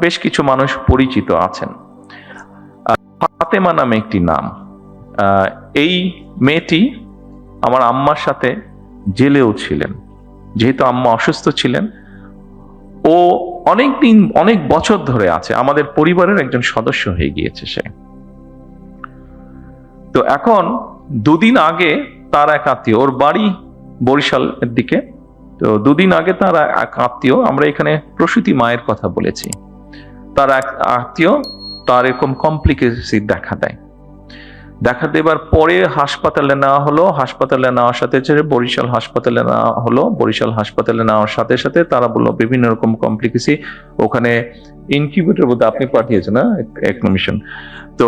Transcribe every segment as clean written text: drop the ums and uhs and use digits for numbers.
বেশ কিছু মানুষ পরিচিত আছেন। ফাতেমা নামে একটি নাম। এই মেয়েটি আমার আম্মার সাথে জেলেও ছিলেন। যেহেতু আম্মা অসুস্থ ছিলেন, ও অনেক বছর ধরে আছে, আমাদের পরিবারের একজন সদস্য হয়ে গিয়েছে সে। তো এখন দুদিন আগে তার এক আত্মীয়, ওর বাড়ি বরিশালের দিকে, তো দুদিন আগে তার এক আত্মীয়, আমরা এখানে প্রসূতি মায়ের কথা বলেছি, তার এক আত্মীয় তার এরকম কমপ্লিকেসি দেখা দেবার পরে হাসপাতালে নেওয়া হলো। হাসপাতালে নেওয়ার সাথে বরিশাল হাসপাতালে নেওয়া হলো। বরিশাল হাসপাতালে নেওয়ার সাথে সাথে তারা বললো বিভিন্ন রকম কমপ্লিকেসি, ওখানে ইনকিউবেটর বোধহয় আপনি পাঠিয়েছেন না, এক মিশন তো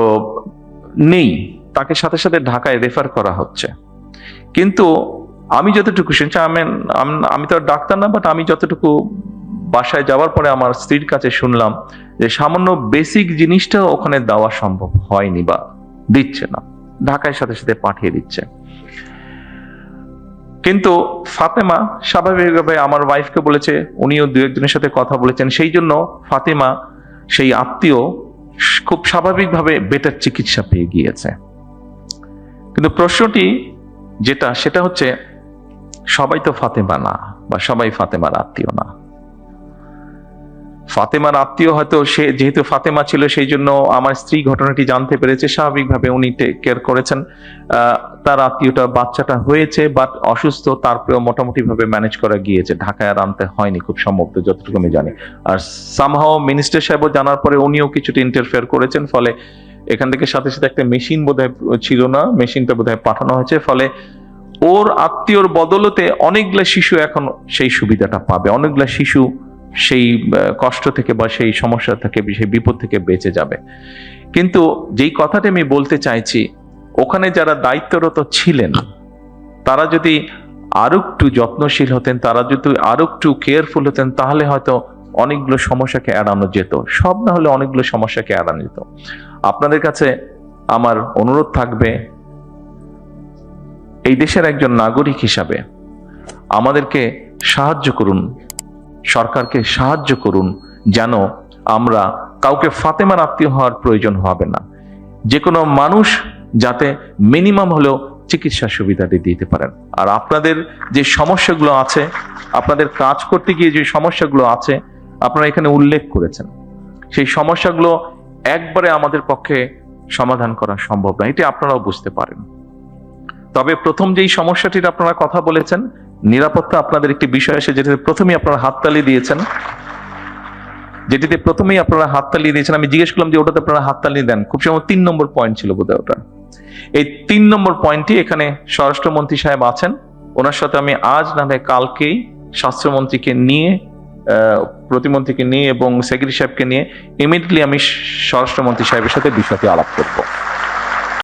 নেই, তাকে সাথে সাথে ঢাকায় রেফার করা হচ্ছে। কিন্তু আমি যতটুকু শুনছি, আমি তো ডাক্তার না, বাট আমি যতটুকু বাসায় যাওয়ার পরে আমার স্ত্রীর কাছে শুনলাম যে সামান্য বেসিক জিনিসটা ওখানে দেওয়া সম্ভব হয়নি বা দিচ্ছে না, ঢাকায় সাথে সাথে পাঠিয়ে দিচ্ছে। কিন্তু ফাতেমা স্বাভাবিকভাবে আমার ওয়াইফকে বলেছে, উনিও দু একজনের সাথে কথা বলেছেন, সেই জন্য ফাতেমা সেই আত্মীয় খুব স্বাভাবিকভাবে বেটার চিকিৎসা পেয়ে গিয়েছে। কিন্তু প্রশ্নটি সেটা হচ্ছে, সবাই তো ফাতেমা না, বা সবাই ফাতেমার আত্মীয় না। ফাতেমার আত্মীয় হয়তো সে যেহেতু ফাতেমা ছিল, সেই জন্য আমার স্ত্রী ঘটনাটি জানতে পেরেছে, স্বাভাবিকভাবে উনি টেক কেয়ার করেছেন। তার আত্মীয়টা বাচ্চাটা হয়েছে বাট অসুস্থ, তারপরেও মোটামুটি ভাবে ম্যানেজ করা গিয়েছে, ঢাকায় আর আনতে হয়নি খুব সম্ভবত, যতটুকু আমি জানি। আর সামহাও মিনিস্টার সাহেবও জানার পরে উনিও কিছুটা ইন্টারফেয়ার করেছেন, ফলে এখান থেকে সাথে সাথে একটা মেশিন বোধহয় ছিল না, মেশিনটা বোধহয় পাঠানো হয়েছে, ফলে ওর আত্মীয়র বদলতে অনেকগুলা শিশু এখন সেই সুবিধাটা পাবে, অনেকগুলা শিশু সেই কষ্ট থেকে বা সেই সমস্যা থেকে, সেই বিপদ থেকে বেঁচে যাবে। কিন্তু যেই কথাটা আমি বলতে চাইছি, ওখানে যারা দায়িত্বরত ছিলেন তারা যদি আরো একটু যত্নশীল হতেন, তারা যদি আরো একটু কেয়ারফুল হতেন, তাহলে হয়তো অনেকগুলো সমস্যাকে এড়ানো যেত, সব না হলে অনেকগুলো সমস্যাকে এড়ানো যেত। আপনাদের কাছে আমার অনুরোধ থাকবে, এই দেশের একজন নাগরিক হিসাবে আমাদেরকে সাহায্য করুন, সরকারকে সাহায্য করুন, যেন আমরা কাউকে ফাতেমার আত্মীয় হওয়ার প্রয়োজন হবে না। যে কোনো মানুষ যাতে মিনিমাম হলেও চিকিৎসা সুবিধাটি দিতে পারেন। আর আপনাদের যে সমস্যাগুলো আছে, আপনাদের কাজ করতে গিয়ে যে সমস্যাগুলো আছে আপনারা এখানে উল্লেখ করেছেন, সেই সমস্যাগুলো একবারে আমাদের পক্ষে সমাধান করা সম্ভব না, এটি আপনারাও বুঝতে পারেন। তবে প্রথম যেই সমস্যাটির আপনারা কথা বলেছেন, নিরাপত্তা আপনাদের একটি বিষয় আছে, যেটাতে প্রথমেই আপনারা হাততালি দিয়েছেন, আমি জিজ্ঞেস করলাম যে ওটাতে আপনারা হাততালি দেন, খুব সময় 3 নম্বর পয়েন্ট ছিল বোধহয় ওটা। এই 3 নম্বর পয়েন্টটি এখানে স্বরাষ্ট্রমন্ত্রী সাহেব আছেন, ওনার সাথে আমি আজ না হয় কালকেই স্বাস্থ্যমন্ত্রীকে নিয়ে, প্রতিমন্ত্রীকে নিয়ে এবং সেক্রেটারি সাহেবকে নিয়ে ইমিডিয়েটলি আমি স্বরাষ্ট্রমন্ত্রী সাহেবের সাথে বিষয়টি আলাপ করবো।